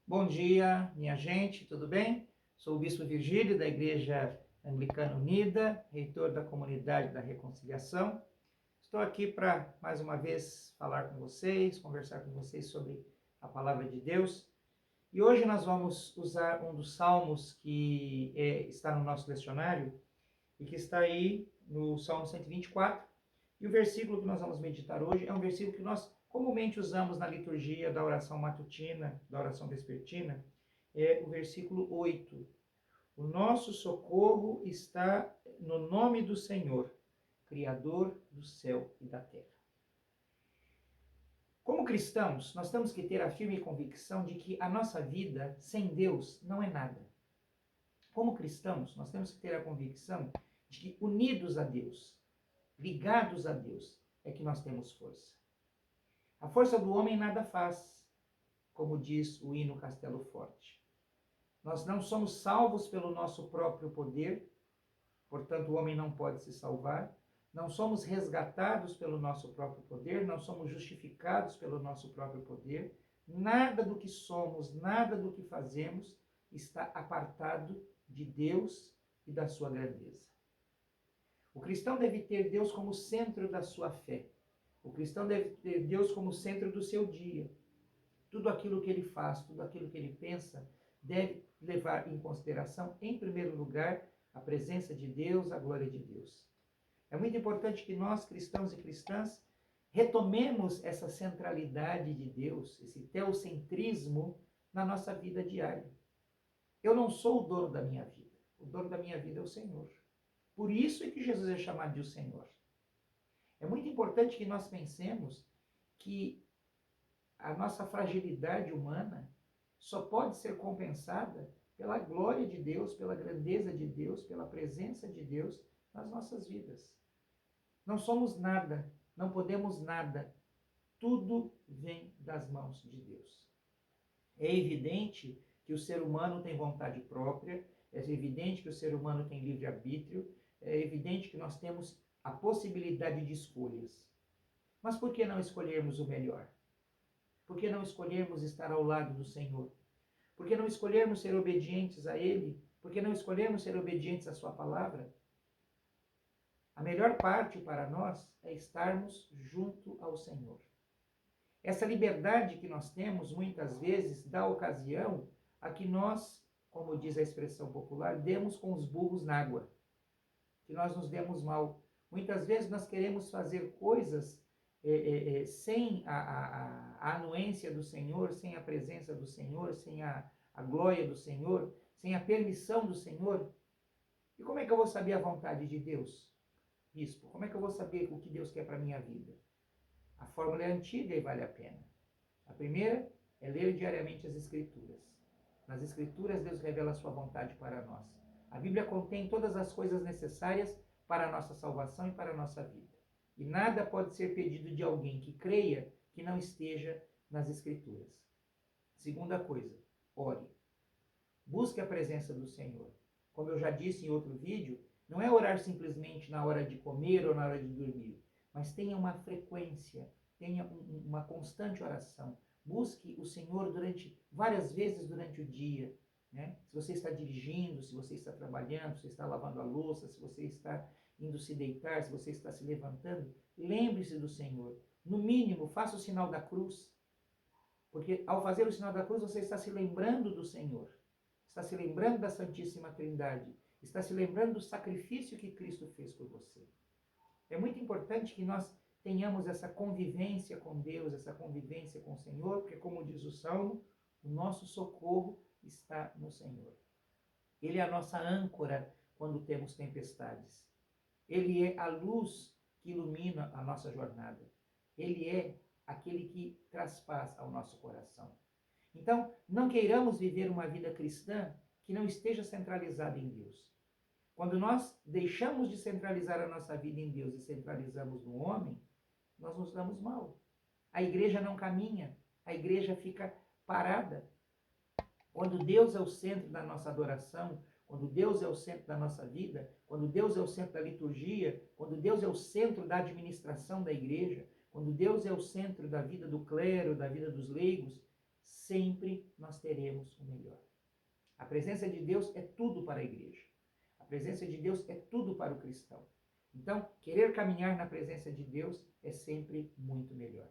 Bom dia, minha gente, tudo bem? Sou o Bispo Virgílio, da Igreja Anglicana Unida, reitor da Comunidade da Reconciliação. Estou aqui para, mais uma vez, falar com vocês, conversar com vocês sobre a Palavra de Deus. E hoje nós vamos usar um dos salmos que está no nosso lecionário e que está aí no Salmo 124. E o versículo que nós vamos meditar hoje é um versículo que nós comumente usamos na liturgia da oração matutina, da oração vespertina, é o versículo 8. O nosso socorro está no nome do Senhor, Criador do céu e da terra. Como cristãos, nós temos que ter a firme convicção de que a nossa vida sem Deus não é nada. Como cristãos, nós temos que ter a convicção de que unidos a Deus, ligados a Deus, é que nós temos força. A força do homem nada faz, como diz o hino Castelo Forte. Nós não somos salvos pelo nosso próprio poder, portanto o homem não pode se salvar. Não somos resgatados pelo nosso próprio poder, não somos justificados pelo nosso próprio poder. Nada do que somos, nada do que fazemos está apartado de Deus e da sua grandeza. O cristão deve ter Deus como centro da sua fé. O cristão deve ter Deus como centro do seu dia. Tudo aquilo que ele faz, tudo aquilo que ele pensa, deve levar em consideração, em primeiro lugar, a presença de Deus, a glória de Deus. É muito importante que nós, cristãos e cristãs, retomemos essa centralidade de Deus, esse teocentrismo na nossa vida diária. Eu não sou o dono da minha vida. O dono da minha vida é o Senhor. Por isso é que Jesus é chamado de o Senhor. É muito importante que nós pensemos que a nossa fragilidade humana só pode ser compensada pela glória de Deus, pela grandeza de Deus, pela presença de Deus nas nossas vidas. Não somos nada, não podemos nada. Tudo vem das mãos de Deus. É evidente que o ser humano tem vontade própria, é evidente que o ser humano tem livre-arbítrio, é evidente que nós temos a possibilidade de escolhas. Mas por que não escolhermos o melhor? Por que não escolhermos estar ao lado do Senhor? Por que não escolhermos ser obedientes a Ele? Por que não escolhermos ser obedientes à Sua palavra? A melhor parte para nós é estarmos junto ao Senhor. Essa liberdade que nós temos, muitas vezes, dá ocasião a que nós, como diz a expressão popular, demos com os burros na água. Que nós nos demos mal. Muitas vezes nós queremos fazer coisas sem a anuência do Senhor, sem a presença do Senhor, sem a glória do Senhor, sem a permissão do Senhor. E como é que eu vou saber a vontade de Deus, bispo? Como é que eu vou saber o que Deus quer para a minha vida? A fórmula é antiga e vale a pena. A primeira é ler diariamente as Escrituras. Nas Escrituras, Deus revela a sua vontade para nós. A Bíblia contém todas as coisas necessárias para a nossa salvação e para a nossa vida. E nada pode ser pedido de alguém que creia que não esteja nas Escrituras. Segunda coisa, ore. Busque a presença do Senhor. Como eu já disse em outro vídeo, não é orar simplesmente na hora de comer ou na hora de dormir, mas tenha uma frequência, tenha uma constante oração. Busque o Senhor várias vezes durante o dia. Né? Se você está dirigindo, se você está trabalhando, se você está lavando a louça, se você está indo se deitar, se você está se levantando, lembre-se do Senhor. No mínimo, faça o sinal da cruz. Porque ao fazer o sinal da cruz, você está se lembrando do Senhor. Está se lembrando da Santíssima Trindade. Está se lembrando do sacrifício que Cristo fez por você. É muito importante que nós tenhamos essa convivência com Deus, essa convivência com o Senhor, porque como diz o Salmo, o nosso socorro está no Senhor. Ele é a nossa âncora quando temos tempestades. Ele é a luz que ilumina a nossa jornada. Ele é aquele que traz paz ao nosso coração. Então, não queiramos viver uma vida cristã que não esteja centralizada em Deus. Quando nós deixamos de centralizar a nossa vida em Deus e centralizamos no homem, nós nos damos mal. A igreja não caminha, a igreja fica parada. Quando Deus é o centro da nossa adoração, quando Deus é o centro da nossa vida, quando Deus é o centro da liturgia, quando Deus é o centro da administração da igreja, quando Deus é o centro da vida do clero, da vida dos leigos, sempre nós teremos o melhor. A presença de Deus é tudo para a igreja. A presença de Deus é tudo para o cristão. Então, querer caminhar na presença de Deus é sempre muito melhor.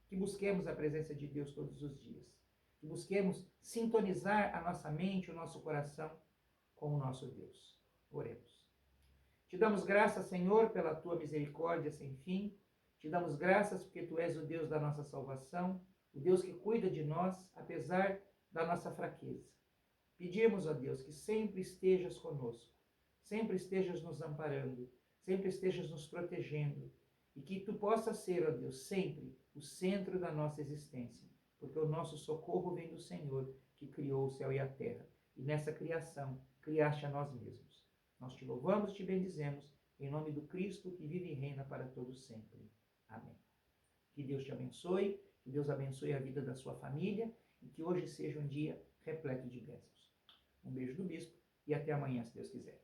Que busquemos a presença de Deus todos os dias. Que busquemos sintonizar a nossa mente, o nosso coração com o nosso Deus. Oremos. Te damos graças, Senhor, pela tua misericórdia sem fim. Te damos graças porque tu és o Deus da nossa salvação, o Deus que cuida de nós, apesar da nossa fraqueza. Pedimos, ó Deus, que sempre estejas conosco, sempre estejas nos amparando, sempre estejas nos protegendo, e que tu possas ser, ó Deus, sempre o centro da nossa existência, porque o nosso socorro vem do Senhor, que criou o céu e a terra, e nessa criação criaste a nós mesmos. Nós te louvamos e te bendizemos, em nome do Cristo que vive e reina para todos sempre. Amém. Que Deus te abençoe, que Deus abençoe a vida da sua família, e que hoje seja um dia repleto de bênçãos. Um beijo do Bispo e até amanhã, se Deus quiser.